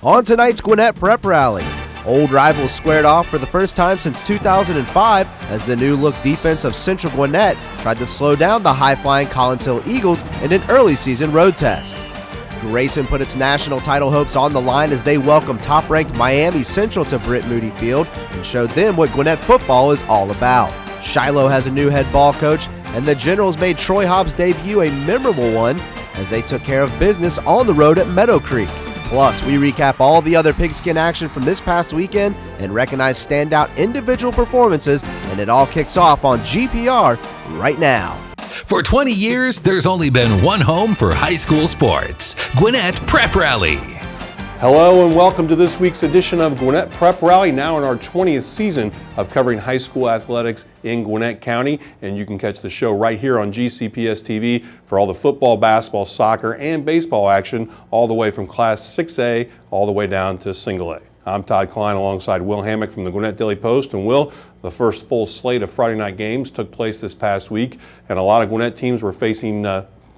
on tonight's Gwinnett Prep Rally. Old rivals squared off for the first time since 2005 as the new-look defense of Central Gwinnett tried to slow down the high-flying Collins Hill Eagles in an early-season road test. Grayson put its national title hopes on the line as they welcomed top-ranked Miami Central to Britt Moody Field and showed them what Gwinnett football is all about. Shiloh has a new head ball coach, and the Generals made Troy Hobbs' debut a memorable one as they took care of business on the road at Meadowcreek. Plus, we recap all the other pigskin action from this past weekend and recognize standout individual performances, and it all kicks off on GPR right now. For 20 years, there's only been one home for high school sports, Gwinnett Prep Rally. Hello and welcome to this week's edition of Gwinnett Prep Rally, now in our 20th season of covering high school athletics in Gwinnett County. And you can catch the show right here on GCPS TV for all the football, basketball, soccer, and baseball action, all the way from Class 6A all the way down to Single A. I'm Todd Klein alongside Will Hammock from the Gwinnett Daily Post. And Will, the first full slate of Friday night games took place this past week, and a lot of Gwinnett teams were facing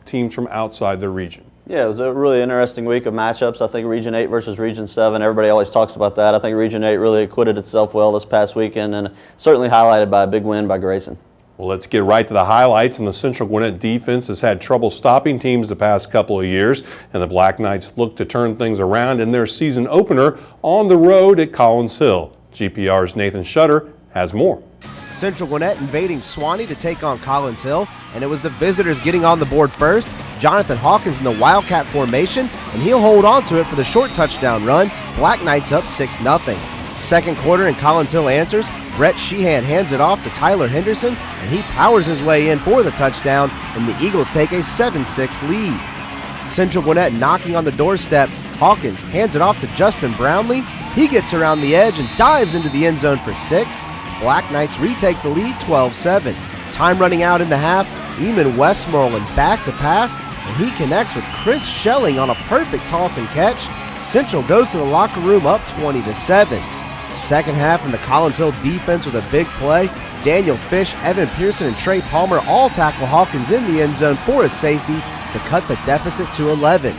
teams from outside their region. Yeah, it was a really interesting week of matchups. I think Region 8 versus Region 7, everybody always talks about that. I think Region 8 really acquitted itself well this past weekend and certainly highlighted by a big win by Grayson. Well, let's get right to the highlights. And the Central Gwinnett defense has had trouble stopping teams the past couple of years, and the Black Knights look to turn things around in their season opener on the road at Collins Hill. GPR's Nathan Shutter has more. Central Gwinnett invading Swanee to take on Collins Hill, and it was the visitors getting on the board first. Jonathan Hawkins in the Wildcat formation, and he'll hold on to it for the short touchdown run. Black Knights up 6-0. Second quarter and Collins Hill answers. Brett Sheehan hands it off to Tyler Henderson, and he powers his way in for the touchdown, and the Eagles take a 7-6 lead. Central Gwinnett knocking on the doorstep. Hawkins hands it off to Justin Brownlee. He gets around the edge and dives into the end zone for 6. Black Knights retake the lead 12-7. Time running out in the half. Eman Westmoreland back to pass, and he connects with Chris Schelling on a perfect toss and catch. Central goes to the locker room up 20-7. Second half, and the Collins Hill defense with a big play. Daniel Fish, Evan Pearson, and Trey Palmer all tackle Hawkins in the end zone for a safety to cut the deficit to 11.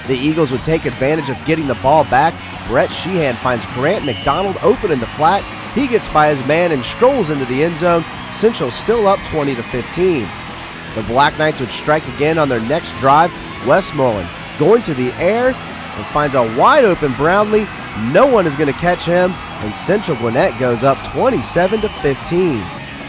The Eagles would take advantage of getting the ball back. Brett Sheehan finds Grant McDonald open in the flat. He gets by his man and strolls into the end zone. Central still up 20-15. The Black Knights would strike again on their next drive. Westmoreland going to the air and finds a wide open Brownlee. No one is going to catch him, and Central Gwinnett goes up 27-15.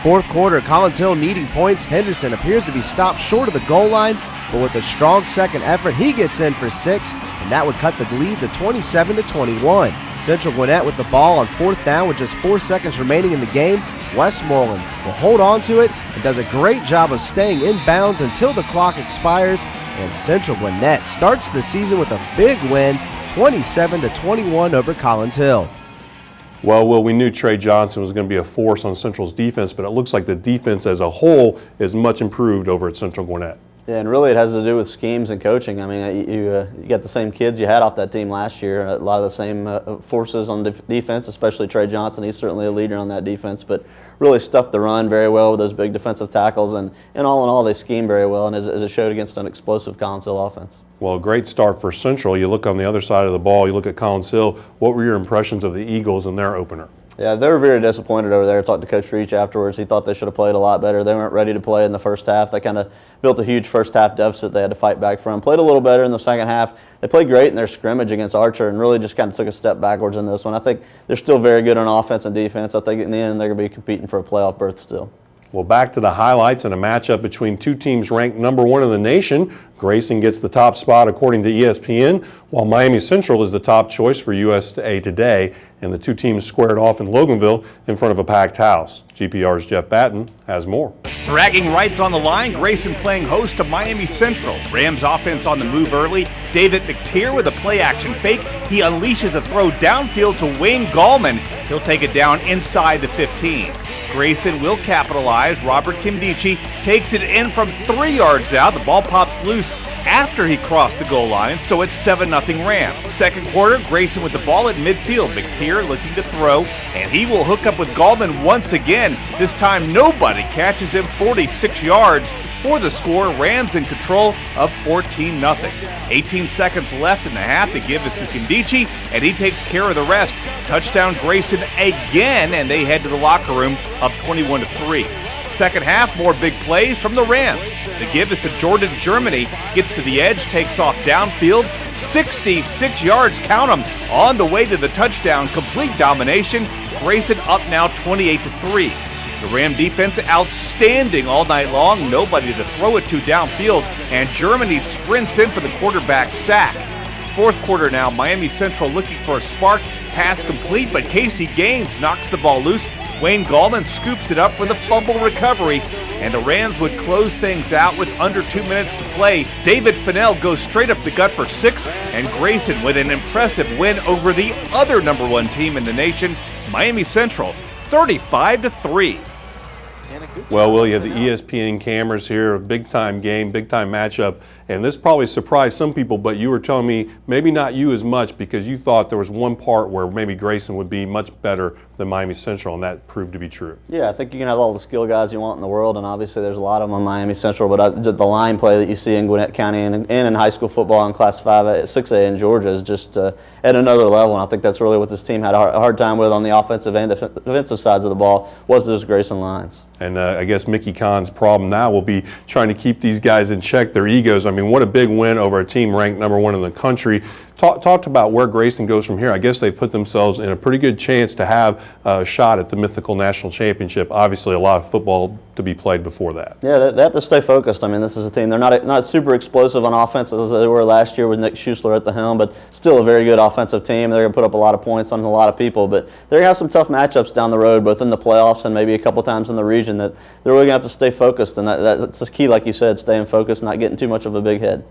Fourth quarter, Collins Hill needing points. Henderson appears to be stopped short of the goal line, but with a strong second effort, he gets in for 6, and that would cut the lead to 27-21. Central Gwinnett with the ball on fourth down with just 4 seconds remaining in the game. Westmoreland will hold on to it and does a great job of staying in bounds until the clock expires, and Central Gwinnett starts the season with a big win, 27-21 over Collins Hill. Well, Will, we knew Trey Johnson was going to be a force on Central's defense, but it looks like the defense as a whole is much improved over at Central Gwinnett. Yeah, and really it has to do with schemes and coaching. I mean, you got the same kids you had off that team last year, a lot of the same forces on defense, especially Trey Johnson. He's certainly a leader on that defense, but really stuffed the run very well with those big defensive tackles, and all in all, they scheme very well, and as it showed against an explosive Collins Hill offense. Well, a great start for Central. You look on the other side of the ball, you look at Collins Hill. What were your impressions of the Eagles in their opener? Yeah, they were very disappointed over there. I talked to Coach Reach afterwards. He thought they should have played a lot better. They weren't ready to play in the first half. They kind of built a huge first half deficit they had to fight back from. Played a little better in the second half. They played great in their scrimmage against Archer and really just kind of took a step backwards in this one. I think they're still very good on offense and defense. I think in the end they're going to be competing for a playoff berth still. Well, back to the highlights and a matchup between two teams ranked #1 in the nation. Grayson gets the top spot according to ESPN, while Miami Central is the top choice for USA Today, and the two teams squared off in Loganville in front of a packed house. GPR's Jeff Batten has more. Bragging rights on the line, Grayson playing host to Miami Central. Rams offense on the move early. David McTier with a play-action fake. He unleashes a throw downfield to Wayne Gallman. He'll take it down inside the 15. Grayson will capitalize. Robert Kimdichie takes it in from 3 yards out. The ball pops loose after he crossed the goal line, so it's 7-0 Rams. Second quarter, Grayson with the ball at midfield. McTier looking to throw, and he will hook up with Gallman once again. This time nobody catches him, 46 yards. For the score, Rams in control of 14-0. 18 seconds left in the half. The give is to Kindichi, and he takes care of the rest. Touchdown Grayson again, and they head to the locker room up 21-3. Second half, more big plays from the Rams. The give is to Jordan Germany. Gets to the edge, takes off downfield. 66 yards, count them, on the way to the touchdown. Complete domination. Grayson up now 28-3. The Ram defense outstanding all night long. Nobody to throw it to downfield, and Germany sprints in for the quarterback sack. Fourth quarter now, Miami Central looking for a spark. Pass complete, but Casey Gaines knocks the ball loose. Wayne Gallman scoops it up for the fumble recovery, and the Rams would close things out with under 2 minutes to play. David Fennell goes straight up the gut for 6, and Grayson with an impressive win over the other #1 team in the nation, Miami Central, 35-3. Well, Will, you have the ESPN cameras here, a big-time game, big-time matchup, and this probably surprised some people, but you were telling me maybe not you as much because you thought there was one part where maybe Grayson would be much better than Miami Central, and that proved to be true. Yeah, I think you can have all the skill guys you want in the world, and obviously there's a lot of them on Miami Central, but the line play that you see in Gwinnett County and in high school football in Class 6A in Georgia is just at another level, and I think that's really what this team had a hard time with on the offensive and defensive sides of the ball was those Grayson lines. And I guess Mickey Kahn's problem now will be trying to keep these guys in check, their egos. I mean, what a big win over a team ranked #1 in the country. Talked about where Grayson goes from here. I guess they put themselves in a pretty good chance to have a shot at the mythical national championship. Obviously, a lot of football to be played before that. Yeah, they have to stay focused. I mean, this is a team. They're not super explosive on offense as they were last year with Nick Schuessler at the helm, but still a very good offensive team. They're going to put up a lot of points on a lot of people, but they're going to have some tough matchups down the road, both in the playoffs and maybe a couple times in the region that they're really going to have to stay focused, and that's the key, like you said, staying focused, not getting too much of a big head.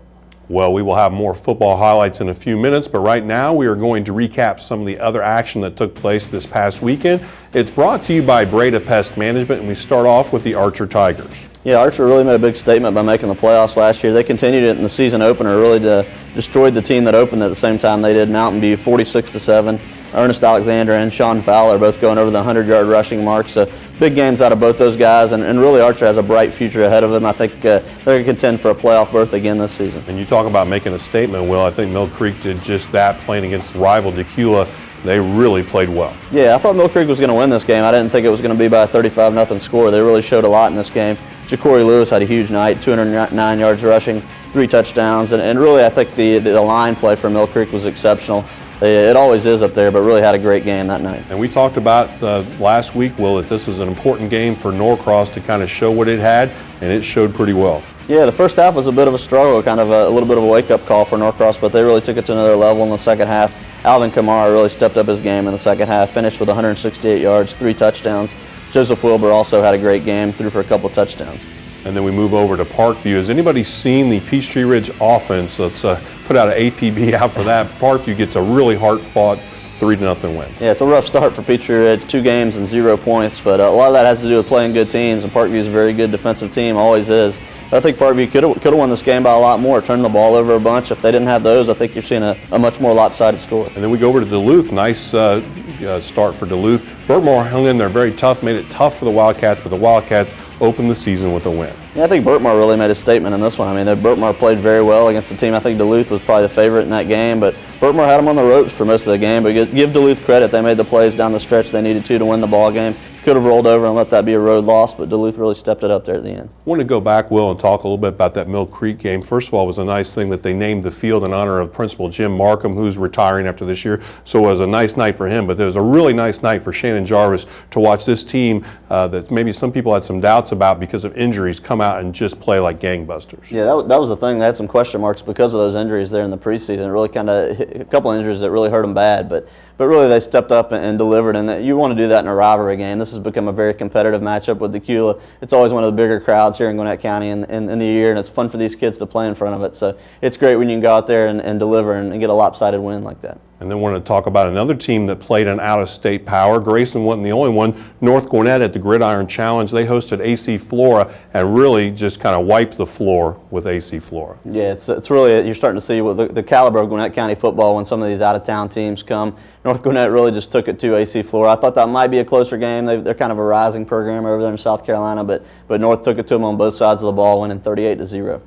Well, we will have more football highlights in a few minutes, but right now we are going to recap some of the other action that took place this past weekend. It's brought to you by Breda Pest Management, and we start off with the Archer Tigers. Yeah, Archer really made a big statement by making the playoffs last year. They continued it in the season opener, really destroyed the team that opened at the same time they did, Mountain View, 46-7. Ernest Alexander and Sean Fowler both going over the 100-yard rushing mark. So big games out of both those guys, and really Archer has a bright future ahead of them. I think they're going to contend for a playoff berth again this season. And you talk about making a statement, Will. I think Meadowcreek did just that, playing against rival Decula. They really played well. Yeah, I thought Meadowcreek was going to win this game. I didn't think it was going to be by a 35-0 score. They really showed a lot in this game. Ja'Cory Lewis had a huge night, 209 yards rushing, 3 touchdowns, and really I think the line play for Meadowcreek was exceptional. It always is up there, but really had a great game that night. And we talked about last week, Will, that this is an important game for Norcross to kind of show what it had, and it showed pretty well. Yeah, the first half was a bit of a struggle, kind of a little bit of a wake-up call for Norcross, but they really took it to another level in the second half. Alvin Kamara really stepped up his game in the second half, finished with 168 yards, 3 touchdowns. Joseph Wilbur also had a great game, threw for a couple touchdowns. And then we move over to Parkview. Has anybody seen the Peachtree Ridge offense? Let's put out an APB out for that. Parkview gets a really hard-fought 3-0 win. Yeah, it's a rough start for Peachtree Ridge, 2 games and 0 points, but a lot of that has to do with playing good teams, and Parkview is a very good defensive team, always is. But I think Parkview could have won this game by a lot more, turned the ball over a bunch. If they didn't have those, I think you're seeing a much more lopsided score. And then we go over to Duluth. Nice start for Duluth. Burtmore hung in there very tough, made it tough for the Wildcats, but the Wildcats opened the season with a win. Yeah, I think Burtmore really made a statement in this one. I mean, Burtmore played very well against the team. I think Duluth was probably the favorite in that game, but Burtmore had them on the ropes for most of the game. But give Duluth credit. They made the plays down the stretch they needed to win the ball game. Could have rolled over and let that be a road loss, but Duluth really stepped it up there at the end. I want to go back, Will, and talk a little bit about that Meadowcreek game. First of all, it was a nice thing that they named the field in honor of Principal Jim Markham, who's retiring after this year. So it was a nice night for him, but it was a really nice night for Shannon Jarvis to watch this team that maybe some people had some doubts about because of injuries come out and just play like gangbusters. Yeah, that was the thing. They had some question marks because of those injuries there in the preseason. It really kind of hit a couple of injuries that really hurt them bad, but really they stepped up and delivered, and you want to do that in a rivalry game. This has become a very competitive matchup with Decula. It's always one of the bigger crowds here in Gwinnett County in the year, and it's fun for these kids to play in front of it. So it's great when you can go out there and deliver and get a lopsided win like that. And then want to talk about another team that played an out-of-state power. Grayson wasn't the only one. North Gwinnett at the Gridiron Challenge, they hosted AC Flora and really just kind of wiped the floor with AC Flora. Yeah, it's really, you're starting to see with the caliber of Gwinnett County football when some of these out-of-town teams come. North Gwinnett really just took it to AC Flora. I thought that might be a closer game. They're kind of a rising program over there in South Carolina, but North took it to them on both sides of the ball, winning 38-0.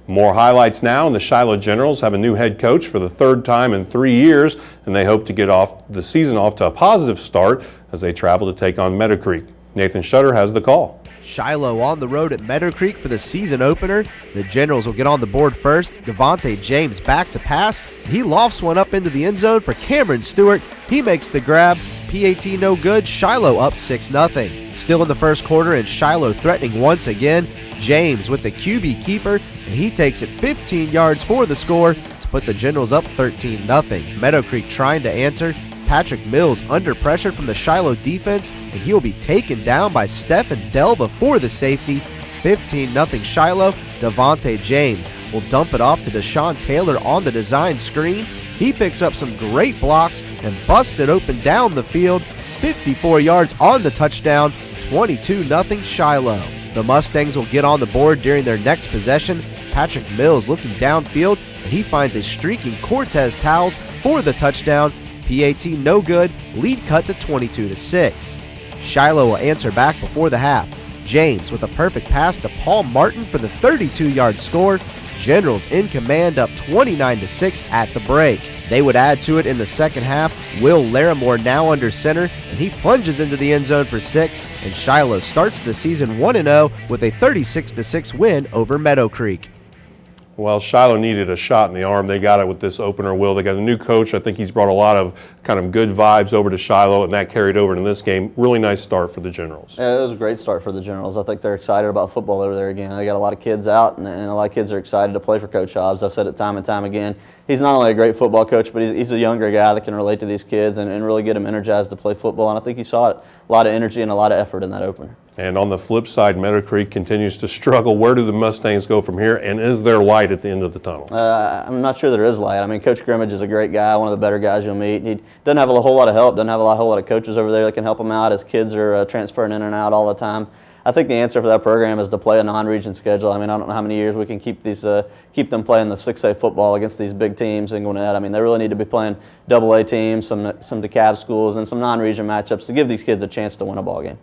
More highlights now, and the Shiloh Generals have a new head coach for the third time in 3 years, and they hope to get off the season off to a positive start as they travel to take on Meadowcreek. Nathan Shutter has the call. Shiloh on the road at Meadowcreek for the season opener. The Generals will get on the board first. Devante James back to pass. He lofts one up into the end zone for Cameron Stewart. He makes the grab. PAT no good. Shiloh up 6-0. Still in the first quarter and Shiloh threatening once again. James with the QB keeper, and he takes it 15 yards for the score to put the Generals up 13-0. Meadowcreek trying to answer. Patrick Mills under pressure from the Shiloh defense, and he'll be taken down by Stephen Delva for the safety. 15-0 Shiloh. Devante James will dump it off to Deshaun Taylor on the design screen. He picks up some great blocks and busts it open down the field. 54 yards on the touchdown. 22-0 Shiloh. The Mustangs will get on the board during their next possession. Patrick Mills looking downfield, and he finds a streaking Cortez Towles for the touchdown. PAT no good. Lead cut to 22-6. Shiloh will answer back before the half. James with a perfect pass to Paul Martin for the 32-yard score. Generals in command up 29-6 at the break. They would add to it in the second half. Will Larimore now under center, and he plunges into the end zone for 6, and Shiloh starts the season 1-0 with a 36-6 win over Meadowcreek. Well, Shiloh needed a shot in the arm. They got it with this opener, Will. They got a new coach. I think he's brought a lot of kind of good vibes over to Shiloh, and that carried over in this game. Really nice start for the Generals. Yeah, it was a great start for the Generals. I think they're excited about football over there again. They got a lot of kids out, and a lot of kids are excited to play for Coach Hobbs. I've said it time and time again. He's not only a great football coach, but he's a younger guy that can relate to these kids and really get them energized to play football. And I think he saw it, a lot of energy and a lot of effort in that opener. And on the flip side, Meadowcreek continues to struggle. Where do the Mustangs go from here, and is there light at the end of the tunnel? I'm not sure there is light. I mean, Coach Grimmage is a great guy, one of the better guys you'll meet. He doesn't have a whole lot of help, doesn't have a whole lot of coaches over there that can help him out. His kids are transferring in and out all the time. I think the answer for that program is to play a non-region schedule. I mean, I don't know how many years we can keep them playing the 6A football against these big teams in Gwinnett. I mean, they really need to be playing AA teams, some DeKalb schools, and some non-region matchups to give these kids a chance to win a ball game.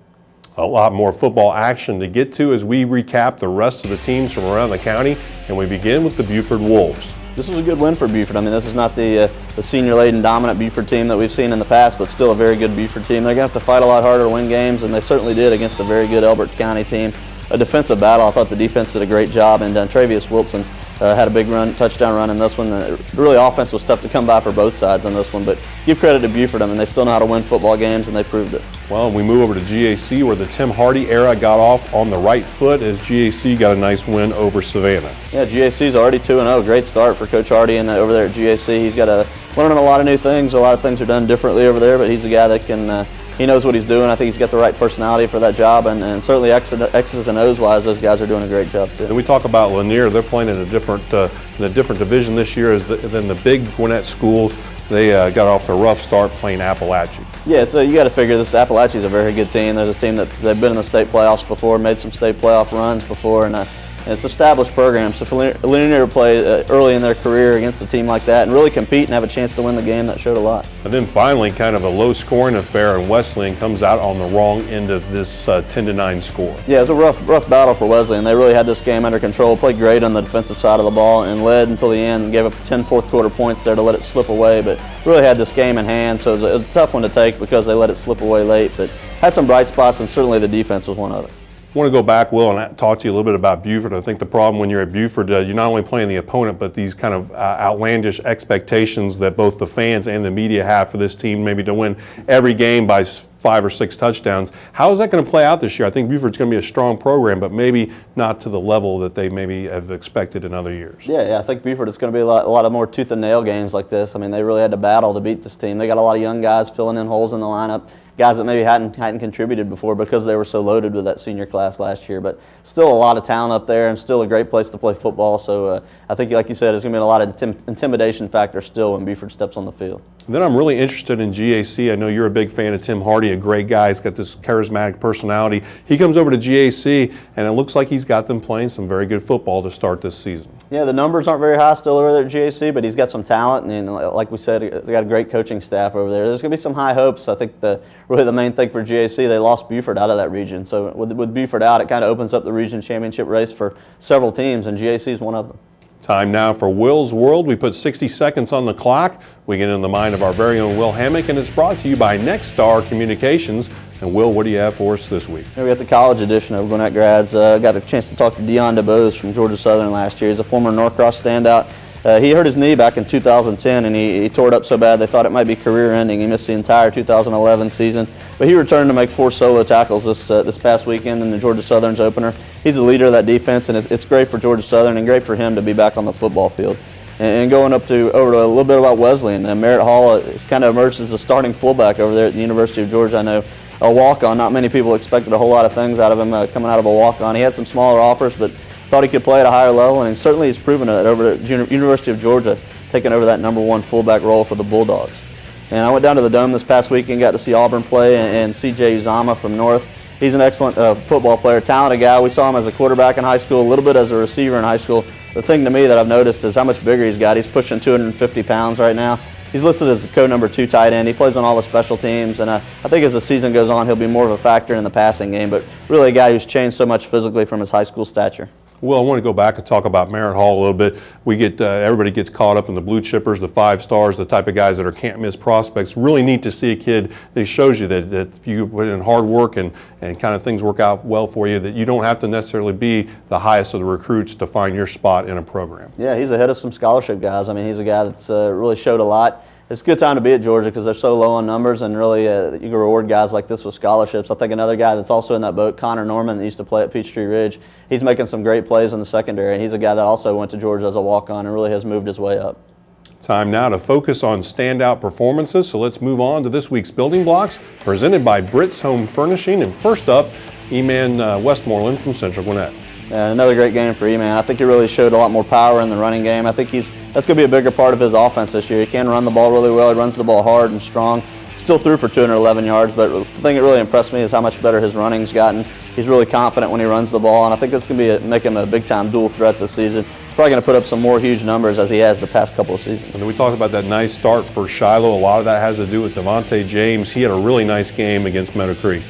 A lot more football action to get to as we recap the rest of the teams from around the county, and we begin with the Buford Wolves. This was a good win for Buford. I mean, this is not the senior-laden dominant Buford team that we've seen in the past, but still a very good Buford team. They're going to have to fight a lot harder to win games, and they certainly did against a very good Elbert County team. A defensive battle. I thought the defense did a great job, and Travius Wilson had a big touchdown run in this one. Really, offense was tough to come by for both sides on this one, but give credit to Buford. I mean, they still know how to win football games, and they proved it. Well, we move over to GAC, where the Tim Hardy era got off on the right foot as GAC got a nice win over Savannah. Yeah, GAC's already 2-0. Great start for Coach Hardy and over there at GAC. He's got learning a lot of new things. A lot of things are done differently over there, but he's a guy that can. He knows what he's doing. I think he's got the right personality for that job, and certainly X's and O's wise, those guys are doing a great job too. And we talk about Lanier. They're playing in a different division this year than the big Gwinnett schools. They got off to a rough start playing Appalachia. Yeah, so you got to figure this Appalachia's a very good team. There's a team that they've been in the state playoffs before, made some state playoff runs before, and it's an established program. So for Lanier to play early in their career against a team like that and really compete and have a chance to win the game, that showed a lot. And then finally, kind of a low-scoring affair, and Wesleyan comes out on the wrong end of this 10-9 score. Yeah, it was a rough battle for Wesleyan. They really had this game under control, played great on the defensive side of the ball, and led until the end and gave up 10 fourth-quarter points there to let it slip away, but really had this game in hand, so it was a tough one to take because they let it slip away late, but had some bright spots, and certainly the defense was one of it. I want to go back, Will, and talk to you a little bit about Buford. I think the problem when you're at Buford, you're not only playing the opponent, but these kind of outlandish expectations that both the fans and the media have for this team, maybe to win every game by 5 or 6 touchdowns. How is that going to play out this year? I think Buford's going to be a strong program, but maybe not to the level that they maybe have expected in other years. Yeah, I think Buford is going to be a lot of more tooth and nail games like this. I mean, they really had to battle to beat this team. They got a lot of young guys filling in holes in the lineup, guys that maybe hadn't contributed before because they were so loaded with that senior class last year. But still a lot of talent up there and still a great place to play football. So I think, like you said, there's going to be a lot of intimidation factor still when Buford steps on the field. And then I'm really interested in GAC. I know you're a big fan of Tim Hardy, a great guy. He's got this charismatic personality. He comes over to GAC, and it looks like he's got them playing some very good football to start this season. Yeah, the numbers aren't very high still over there at GAC, but he's got some talent, and like we said, they got a great coaching staff over there. There's going to be some high hopes. I think really the main thing for GAC, they lost Buford out of that region. So with Buford out, it kind of opens up the region championship race for several teams, and GAC is one of them. Time now for Will's World. We put 60 seconds on the clock. We get in the mind of our very own Will Hammock, and it's brought to you by Next Star Communications. And Will, what do you have for us this week? Here we got the college edition of Gwinnett Grads. Got a chance to talk to Deion DeBose from Georgia Southern last year. He's a former Norcross standout. He hurt his knee back in 2010, and he tore it up so bad they thought it might be career-ending. He missed the entire 2011 season, but he returned to make 4 solo tackles this past weekend in the Georgia Southern's opener. He's the leader of that defense, and it's great for Georgia Southern and great for him to be back on the football field. And going over to a little bit about Wesleyan, Merritt Hall has kind of emerged as a starting fullback over there at the University of Georgia. I know a walk-on. Not many people expected a whole lot of things out of him coming out of a walk-on. He had some smaller offers, but thought he could play at a higher level, and certainly he's proven it over at University of Georgia, taking over that #1 fullback role for the Bulldogs. And I went down to the Dome this past weekend, got to see Auburn play, and CJ Uzama from North. He's an excellent football player, talented guy. We saw him as a quarterback in high school, a little bit as a receiver in high school. The thing to me that I've noticed is how much bigger he's got. He's pushing 250 pounds right now. He's listed as co-number 2 tight end. He plays on all the special teams, and I think as the season goes on, he'll be more of a factor in the passing game, but really a guy who's changed so much physically from his high school stature. Well, I want to go back and talk about Merritt Hall a little bit. We get everybody gets caught up in the blue chippers, the 5 stars, the type of guys that are can't-miss prospects. Really neat to see a kid that shows you that if you put in hard work and kind of things work out well for you, that you don't have to necessarily be the highest of the recruits to find your spot in a program. Yeah, he's ahead of some scholarship guys. I mean, he's a guy that's really showed a lot. It's a good time to be at Georgia because they're so low on numbers, and really you can reward guys like this with scholarships. I think another guy that's also in that boat, Connor Norman, that used to play at Peachtree Ridge, he's making some great plays in the secondary, and he's a guy that also went to Georgia as a walk-on and really has moved his way up. Time now to focus on standout performances, so let's move on to this week's Building Blocks, presented by Britt's Home Furnishing. And first up, Eman Westmoreland from Central Gwinnett. And another great game for Eman. I think he really showed a lot more power in the running game. I think that's going to be a bigger part of his offense this year. He can run the ball really well. He runs the ball hard and strong. Still threw for 211 yards, but the thing that really impressed me is how much better his running's gotten. He's really confident when he runs the ball, and I think that's going to make him a big-time dual threat this season. Probably going to put up some more huge numbers as he has the past couple of seasons. And we talked about that nice start for Shiloh. A lot of that has to do with Devante James. He had a really nice game against Meadowcreek.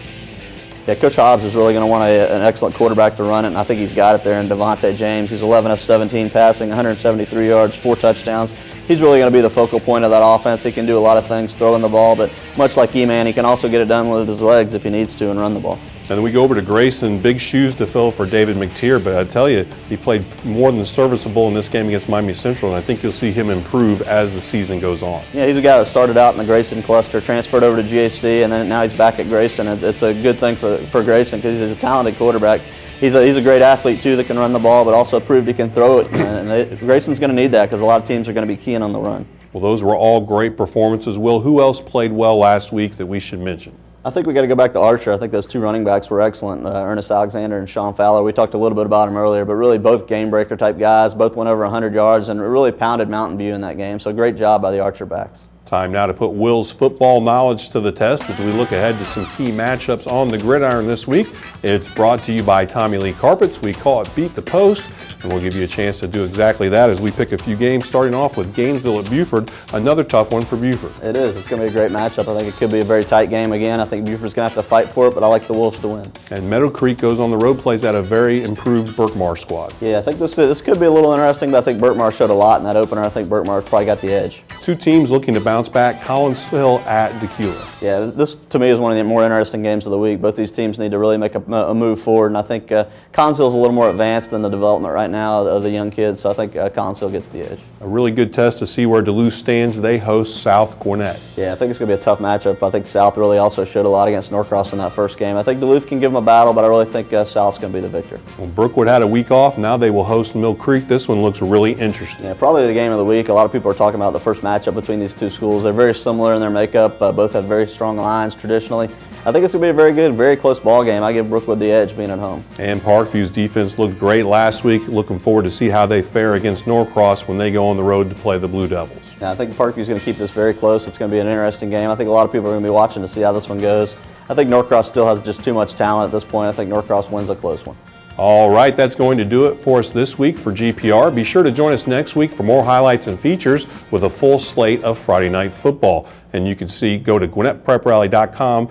Yeah, Coach Hobbs is really going to want an excellent quarterback to run it, and I think he's got it there in Devante James. He's 11 of 17 passing, 173 yards, 4 touchdowns. He's really going to be the focal point of that offense. He can do a lot of things throwing the ball, but much like Eman, he can also get it done with his legs if he needs to and run the ball. And then we go over to Grayson. Big shoes to fill for David McTier, but I tell you, he played more than serviceable in this game against Miami Central, and I think you'll see him improve as the season goes on. Yeah, he's a guy that started out in the Grayson cluster, transferred over to GAC, and then now he's back at Grayson. It's a good thing for Grayson because he's a talented quarterback. He's a great athlete, too, that can run the ball, but also proved he can throw it. And Grayson's going to need that because a lot of teams are going to be keying on the run. Well, those were all great performances. Will, who else played well last week that we should mention? I think we got to go back to Archer. I think those 2 running backs were excellent, Ernest Alexander and Sean Fowler. We talked a little bit about them earlier, but really both game-breaker type guys. Both went over 100 yards and really pounded Mountain View in that game. So great job by the Archer backs. Time now to put Will's football knowledge to the test as we look ahead to some key matchups on the gridiron this week. It's brought to you by Tommy Lee Carpets. We call it Beat the Post, and we'll give you a chance to do exactly that as we pick a few games, starting off with Gainesville at Buford, another tough one for Buford. It is. It's going to be a great matchup. I think it could be a very tight game again. I think Buford's going to have to fight for it, but I like the Wolves to win. And Meadowcreek goes on the road, plays out a very improved Berkmar squad. Yeah, I think this could be a little interesting, but I think Berkmar showed a lot in that opener. I think Berkmar's probably got the edge. 2 teams looking to bounce back, Collinsville at Decula. Yeah, this to me is one of the more interesting games of the week. Both these teams need to really make a move forward, and I think Collinsville's a little more advanced in the development right now of the young kids, so I think Collinsville gets the edge. A really good test to see where Duluth stands. They host South Gwinnett. Yeah, I think it's going to be a tough matchup. I think South really also showed a lot against Norcross in that first game. I think Duluth can give them a battle, but I really think South's going to be the victor. Well, Brookwood had a week off. Now they will host Mill Creek. This one looks really interesting. Yeah, probably the game of the week. A lot of people are talking about the first matchup between these 2 schools. They're very similar in their makeup. Both have very strong lines traditionally. I think it's going to be a very good, very close ball game. I give Brookwood the edge being at home. And Parkview's defense looked great last week. Looking forward to see how they fare against Norcross when they go on the road to play the Blue Devils. Yeah, I think Parkview's going to keep this very close. It's going to be an interesting game. I think a lot of people are going to be watching to see how this one goes. I think Norcross still has just too much talent at this point. I think Norcross wins a close one. All right, that's going to do it for us this week for GPR. Be sure to join us next week for more highlights and features with a full slate of Friday night football. And you can go to GwinnettPrepRally.com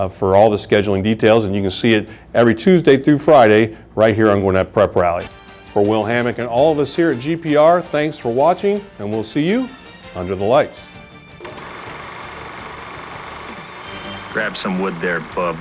for all the scheduling details, and you can see it every Tuesday through Friday right here on Gwinnett Prep Rally. For Will Hammock and all of us here at GPR, thanks for watching, and we'll see you under the lights. Grab some wood there, bub.